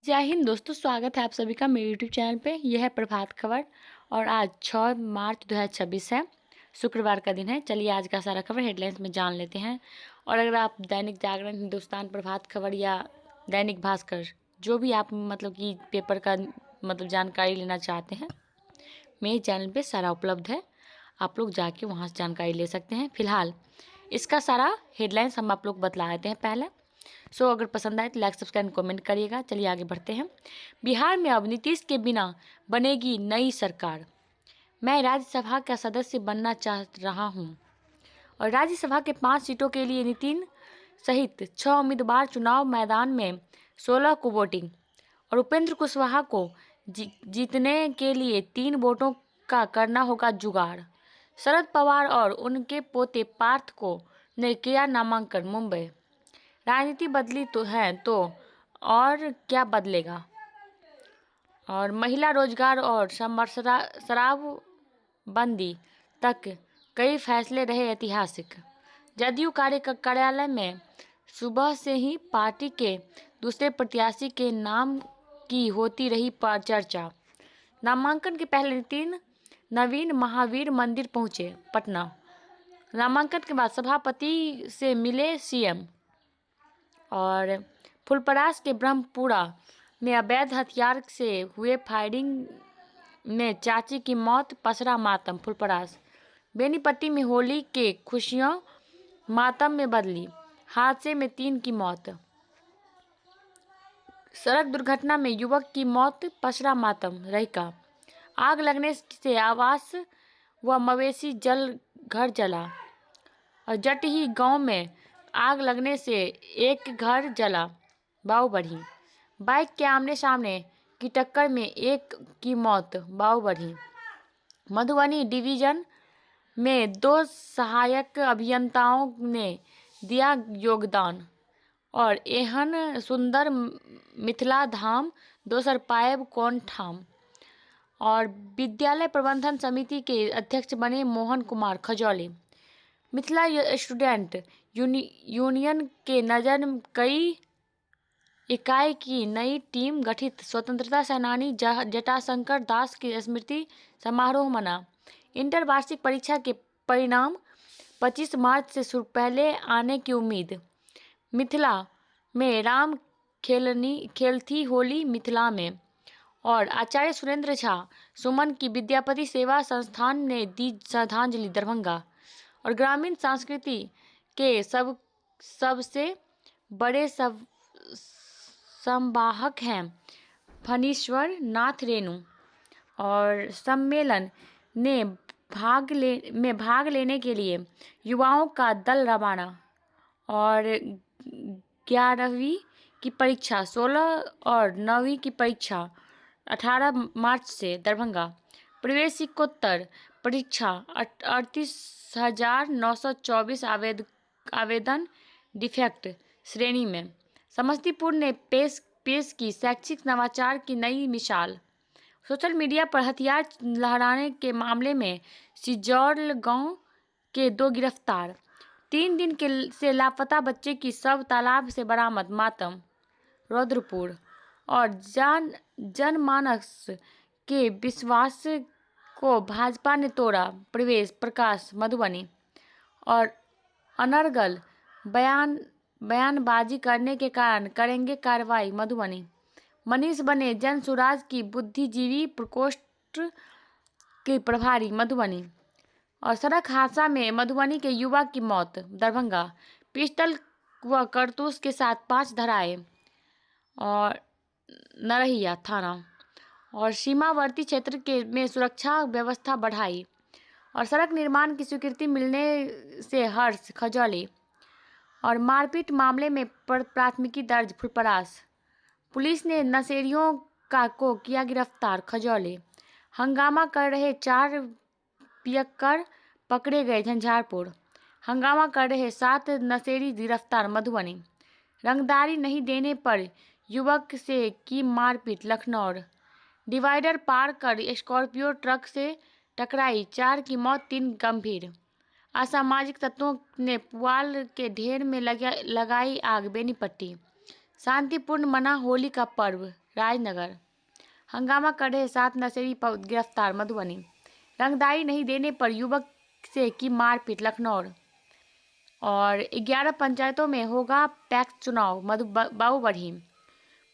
जय हिंद दोस्तों, स्वागत है आप सभी का मेरे यूट्यूब चैनल पे। यह है प्रभात खबर और आज 6 मार्च 2026 है, शुक्रवार का दिन है। चलिए आज का सारा खबर हेडलाइंस में जान लेते हैं। और अगर आप दैनिक जागरण, हिंदुस्तान, प्रभात खबर या दैनिक भास्कर, जो भी आप कि पेपर का जानकारी लेना चाहते हैं, मेरे चैनल पे सारा उपलब्ध है। आप लोग जाके वहाँ से जानकारी ले सकते हैं। फिलहाल इसका सारा हेडलाइंस हम आप लोग बतला देते हैं पहले। अगर पसंद आए तो लाइक, सब्सक्राइब, कमेंट करिएगा। चलिए आगे बढ़ते हैं। बिहार में अब नीतीश के बिना बनेगी नई सरकार। मैं राज्यसभा का सदस्य बनना चाह रहा हूं और राज्यसभा के 5 सीटों के लिए नितिन सहित 6 उम्मीदवार चुनाव मैदान में। 16 को वोटिंग और उपेंद्र कुशवाहा को जीतने के लिए 3 वोटों का करना होगा जुगाड़। शरद पवार और उनके पोते पार्थ को ने किया नामांकन। मुंबई राजनीति बदली तो है तो और क्या बदलेगा। और महिला रोजगार और शराबबंदी तक कई फैसले रहे ऐतिहासिक। जदयू कार्यालय में सुबह से ही पार्टी के दूसरे प्रत्याशी के नाम की होती रही चर्चा। नामांकन के पहले नितिन नवीन महावीर मंदिर पहुंचे पटना। नामांकन के बाद सभापति से मिले सीएम। और फुलपरास के ब्रह्मपुरा में अवैध हथियार से हुए फायरिंग में चाची की मौत, पसरा मातम। फुलपरास बेनीपट्टी में होली के खुशियां मातम में बदली, हादसे में 3 की मौत। सड़क दुर्घटना में युवक की मौत, पसरा मातम। रहिका आग लगने से आवास व मवेशी घर जला। और जटही गांव में आग लगने से एक घर जला, बाऊबढ़ी। बाइक के आमने सामने की टक्कर में एक की मौत, बाऊबढ़ी। मधुबनी डिवीजन में 2 सहायक अभियंताओं ने दिया योगदान। और एहन सुंदर मिथिला धाम दोसर पाएब कौन ठाम। और विद्यालय प्रबंधन समिति के अध्यक्ष बने मोहन कुमार खजौली। मिथिला स्टूडेंट यूनियन के नजर कई इकाई की नई टीम गठित। स्वतंत्रता सेनानी जटाशंकर दास की स्मृति समारोह मना। इंटर वार्षिक परीक्षा के परिणाम 25 मार्च से पहले आने की उम्मीद। मिथिला में राम खेलथी होली मिथिला में। और आचार्य सुरेंद्र झा सुमन की विद्यापति सेवा संस्थान ने दी श्रद्धांजलि, दरभंगा। और ग्रामीण संस्कृति के सबसे बड़े संवाहक हैं फणीश्वर नाथ रेणु। और सम्मेलन ने भाग लेने के लिए युवाओं का दल रवाना। और 11वीं की परीक्षा 16 और 9वीं की परीक्षा 18 मार्च से, दरभंगा। प्रवेशिकोत्तर परीक्षा 38,924 आवेदन डिफेक्ट श्रेणी में। समस्तीपुर ने पेश की शैक्षिक नवाचार की नई मिसाल। सोशल मीडिया पर हथियार लहराने के मामले में सिजौल गांव के 2 गिरफ्तार। 3 दिन से लापता बच्चे की शव तालाब से बरामद, मातम। रुद्रपुर और जनमानस के विश्वास को भाजपा ने तोड़ा, प्रकाश मधुबनी। और अनर्गल बयानबाजी करने के कारण करेंगे कार्रवाई, मधुबनी। मनीष बने जन सुराज की बुद्धिजीवी प्रकोष्ठ के प्रभारी, मधुबनी। और सड़क हादसा में मधुबनी के युवक की मौत, दरभंगा। पिस्टल व कारतूस के साथ 5 धराए। और नरहिया थाना और सीमावर्ती क्षेत्र में सुरक्षा व्यवस्था बढ़ाई। और सड़क निर्माण की स्वीकृति मिलने से हर्ष, खजौली। और मारपीट मामले में प्राथमिकी दर्ज, फुलपरास। पुलिस ने नशेड़ियों को किया गिरफ्तार, खजौली। हंगामा कर रहे 4 पियक्कर पकड़े गए, झंझारपुर। हंगामा कर रहे 7 नशेड़ी गिरफ्तार, मधुबनी। रंगदारी नहीं देने पर युवक से की मारपीट, लखनऊ। डिवाइडर पार कर स्कॉर्पियो ट्रक से टकराई, 4 की मौत, 3 गंभीर। असामाजिक तत्वों ने पुआल के ढेर में लगाई आग, बेनीपट्टी। शांतिपूर्ण मना होली का पर्व। राजनगर। हंगामा कर रहे 7 नशेड़ी गिरफ्तार, मधुबनी। रंगदारी नहीं देने पर युवक से की मारपीट, लखनऊ। और 11 पंचायतों में होगा पैक्स चुनाव, बाबूबढ़ी।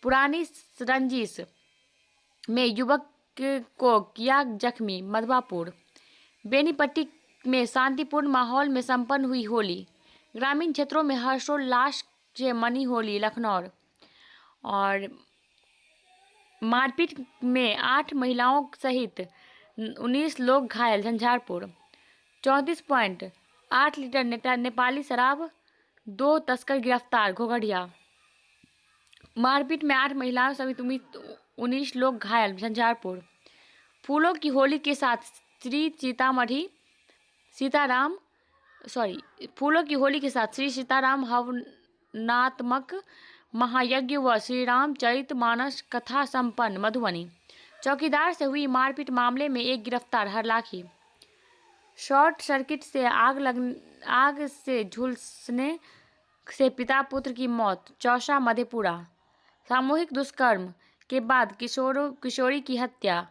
पुरानी रंजिश में युवक को किया जख्मी, मधवापुर। बेनीपट्टी में शांतिपूर्ण माहौल में संपन्न हुई होली। ग्रामीण क्षेत्रों में हर्षोल्लास से मनी होली, लखनऊ। और मारपीट में 8 महिलाओं सहित 19 लोग घायल, झंझारपुर। 34.8 लीटर नेपाली शराब, 2 तस्कर गिरफ्तार, घोघड़िया। मारपीट में 8 महिलाओं सहित 19 लोग घायल, झंझारपुर। फूलों की होली के साथ श्री सीताराम हवनात्मक महायज्ञ व श्रीरामचरित मानस कथा संपन्न, मधुबनी। चौकीदार से हुई मारपीट मामले में 1 गिरफ्तार, हरलाखी। शॉर्ट सर्किट से आग से झुलसने से पिता पुत्र की मौत, चौसा, मधेपुरा। सामूहिक दुष्कर्म के बाद किशोरी की हत्या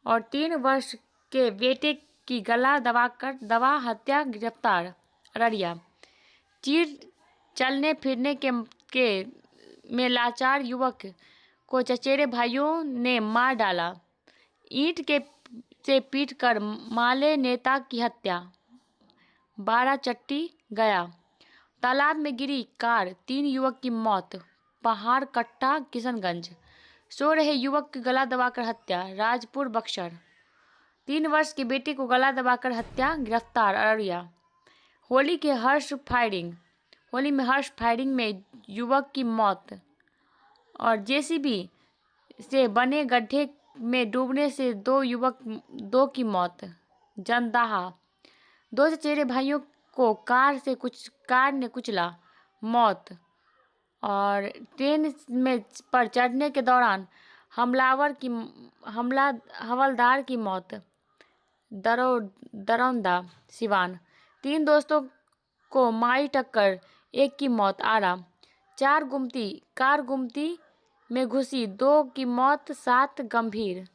और 3 वर्ष के बेटे की गला दबा हत्या, गिरफ्तार, अररिया। चीर चलने फिरने के में लाचार युवक को चचेरे भाइयों ने मार डाला, ईंट से पीटकर माले नेता की हत्या, बाराचट्टी, गया। तालाब में गिरी कार, 3 युवक की मौत, पहाड़ कट्टा, किशनगंज। सो रहे युवक की गला दबाकर हत्या, राजपुर, बक्सर। 3 वर्ष के बेटे को गला दबाकर हत्या, गिरफ्तार, अररिया। होली में हर्ष फायरिंग में युवक की मौत और जेसीबी से बने गड्ढे में डूबने से 2 की मौत, जंदाहा। 2 चचेरे भाइयों को कार ने कुचला, मौत। और ट्रेन में पर चढ़ने के दौरान हवलदार की मौत, दरौंदा, सिवान। 3 दोस्तों को मारी टक्कर, 1 की मौत, आरा। कार गुमती में घुसी, 2 की मौत, 7 गंभीर,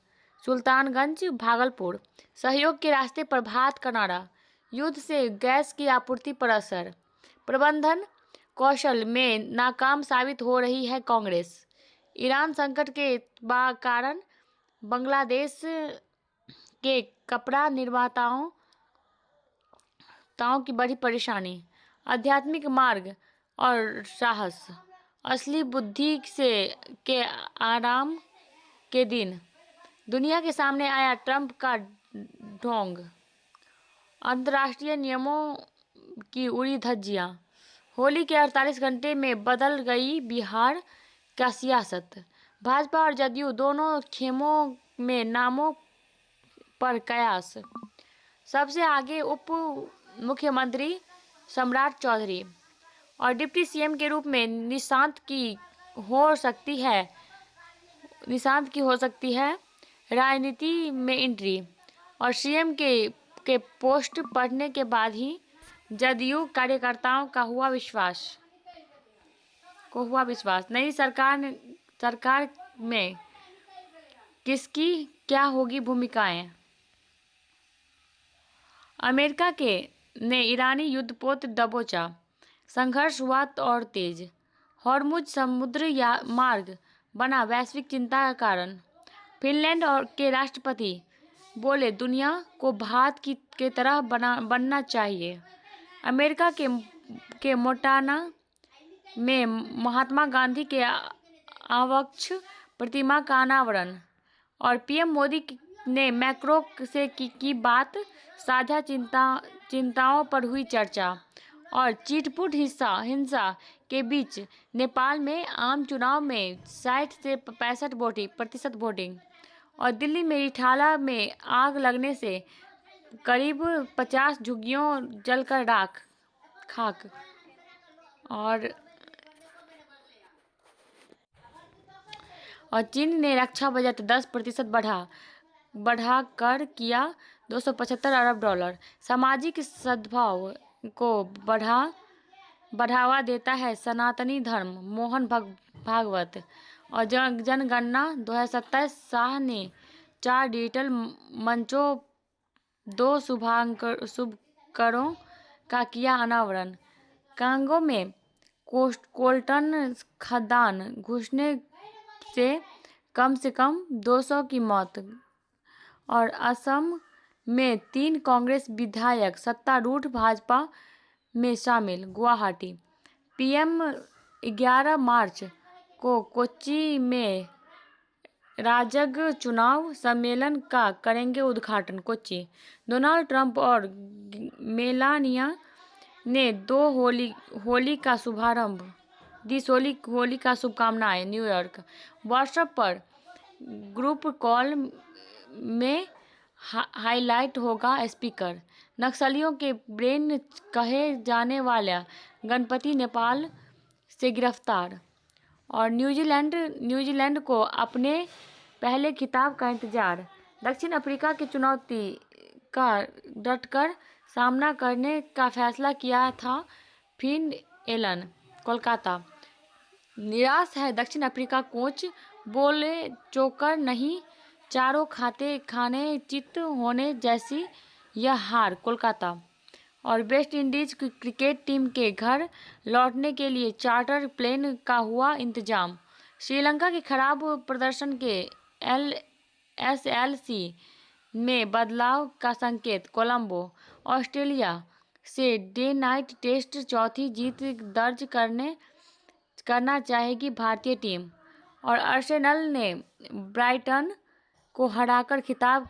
सुल्तानगंज, भागलपुर। सहयोग के रास्ते पर भारत कनाडा, युद्ध से गैस की आपूर्ति पर असर। प्रबंधन कौशल में नाकाम साबित हो रही है कांग्रेस। ईरान संकट के कारण बांग्लादेश के कपड़ा निर्माताओं की बड़ी परेशानी। आध्यात्मिक मार्ग और साहस, असली बुद्धि के आराम के दिन। दुनिया के सामने आया ट्रंप का ढोंग, अंतर्राष्ट्रीय नियमों की उड़ी धज्जियां। होली के 48 घंटे में बदल गई बिहार का सियासत। भाजपा और जदयू दोनों खेमों में नामों पर कयास। सबसे आगे उप मुख्यमंत्री सम्राट चौधरी और डिप्टी सीएम के रूप में निशांत की हो सकती है राजनीति में एंट्री। और सीएम के पोस्ट पढ़ने के बाद ही जदयू कार्यकर्ताओं का हुआ विश्वास। नई सरकार में किसकी क्या होगी भूमिकाएं। अमेरिका ने ईरानी युद्धपोत दबोचा, संघर्ष हुआ और तेज। हॉर्मुज समुद्र मार्ग बना वैश्विक चिंता का कारण। फिनलैंड के राष्ट्रपति बोले दुनिया को भारत के तरह बनना चाहिए। अमेरिका के मोंटाना में महात्मा गांधी के आवक्ष प्रतिमा का अनावरण। और पीएम मोदी ने मैक्रो से की बात साझा चिंताओं पर हुई चर्चा। और चिटपुट हिंसा के बीच नेपाल में आम चुनाव में 60 से 65% वोटिंग। और दिल्ली में रिठाला में आग लगने से करीब 50 झुग्गियों जलकर खाक। और चीन ने रक्षा बजट 10% बढ़ाकर किया $275 अरब। सामाजिक सद्भाव को बढ़ावा देता है सनातनी धर्म, मोहन भागवत। और जनगणना 2027 शाह ने 4 डिजिटल मंचों, 2 शुभंकरों का किया अनावरण। कांगो में कोल्टन खदान घुसने से कम 200 की मौत। और असम में 3 कांग्रेस विधायक सत्तारूढ़ भाजपा में शामिल। गुवाहाटी पीएम 11 मार्च को कोच्चि में राजग चुनाव सम्मेलन का करेंगे उद्घाटन। कोच्चि डोनाल्ड ट्रंप और मेलानिया ने होली का शुभकामनाएं। न्यूयॉर्क व्हाट्सएप पर ग्रुप कॉल में हाईलाइट होगा स्पीकर। नक्सलियों के ब्रेन कहे जाने वाला गणपति नेपाल से गिरफ्तार। और न्यूजीलैंड को अपने पहले खिताब का इंतजार। दक्षिण अफ्रीका की चुनौती का डटकर सामना करने का फैसला किया था फिन एलन। कोलकाता निराश है दक्षिण अफ्रीका कोच, बोले चोकर नहीं, चारों खाने चित होने जैसी यह हार। कोलकाता और वेस्ट इंडीज की क्रिकेट टीम के घर लौटने के लिए चार्टर प्लेन का हुआ इंतजाम। श्रीलंका के खराब प्रदर्शन के एसएलसी में बदलाव का संकेत। कोलंबो ऑस्ट्रेलिया से डे नाइट टेस्ट चौथी जीत दर्ज करना चाहेगी भारतीय टीम। और आर्सेनल ने ब्राइटन को हराकर खिताब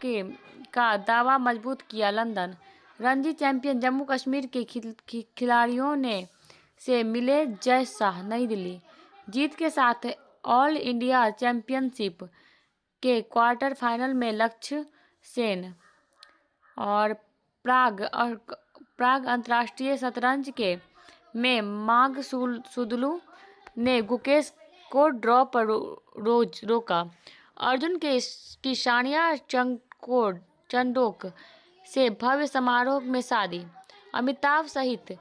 का दावा मजबूत किया। लंदन रणजी चैंपियन जम्मू कश्मीर के खिलाड़ियों से मिले जय शाह। नई दिल्ली जीत के साथ ऑल इंडिया चैंपियनशिप के क्वार्टर फाइनल में लक्ष्य सेन। और प्राग अंतर्राष्ट्रीय शतरंज में मांग सुदलू ने गुकेश को ड्रॉ पर रोका। अर्जुन की सानिया चंडोक से भव्य समारोह में शादी। अमिताभ सहित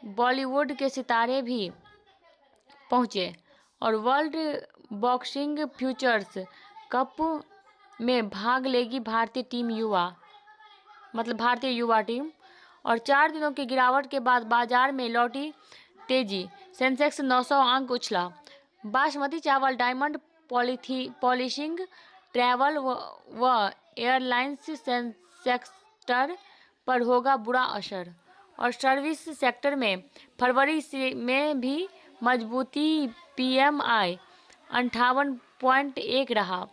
बॉलीवुड के सितारे भी पहुंचे। और वर्ल्ड बॉक्सिंग फ्यूचर्स कप में भाग लेगी भारतीय युवा टीम। और 4 दिनों की गिरावट के बाद बाजार में लौटी तेजी। सेंसेक्स 900 अंक उछला। बासमती चावल, डायमंड पॉलिशिंग, ट्रैवल व एयरलाइंस सेक्टर पर होगा बुरा असर। और सर्विस सेक्टर में फरवरी में भी मजबूती। पीएमआई 58.1 रहा।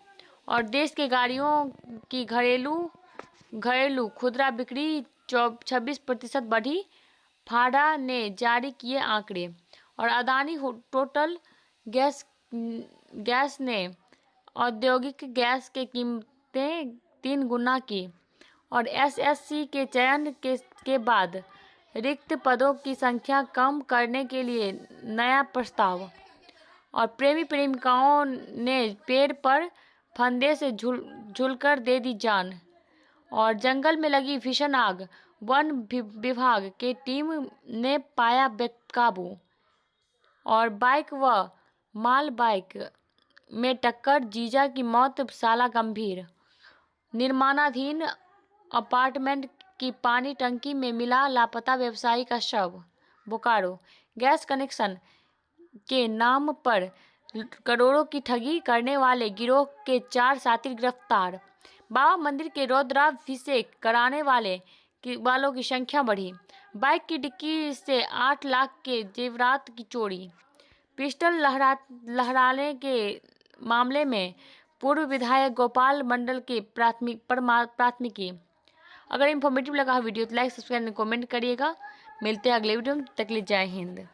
और देश के गाड़ियों की घरेलू खुदरा बिक्री 26% बढ़ी। फाडा ने जारी किए आंकड़े। और अदानी टोटल गैस ने औद्योगिक गैस की कीमतें 3 गुना की। और एसएससी के चयन के बाद रिक्त पदों की संख्या कम करने के लिए नया प्रस्ताव। और प्रेमिकाओं ने पेड़ पर फंदे से झूलकर दे दी जान। और जंगल में लगी भीषण आग, वन विभाग की टीम ने पाया बेकाबू। और बाइक व माल बाइक में टक्कर, जीजा की मौत, साला गंभीर। निर्माणाधीन अपार्टमेंट की पानी टंकी में मिला लापता व्यवसायी का शव। बोकारो गैस कनेक्शन के नाम पर करोड़ों की ठगी करने वाले गिरोह के 4 साथी गिरफ्तार। बाबा मंदिर के रुद्राभिषेक कराने वालों की संख्या बढ़ी। बाइक की डिक्की से 8 लाख के जेवरात की चोरी। पिस्टल लहराने के मामले में पूर्व विधायक गोपाल मंडल की प्राथमिकी। अगर इन्फॉर्मेटिव लगा वीडियो तो लाइक, सब्सक्राइब, कमेंट करिएगा। मिलते हैं अगले वीडियो में, तक के लिए जय हिंद।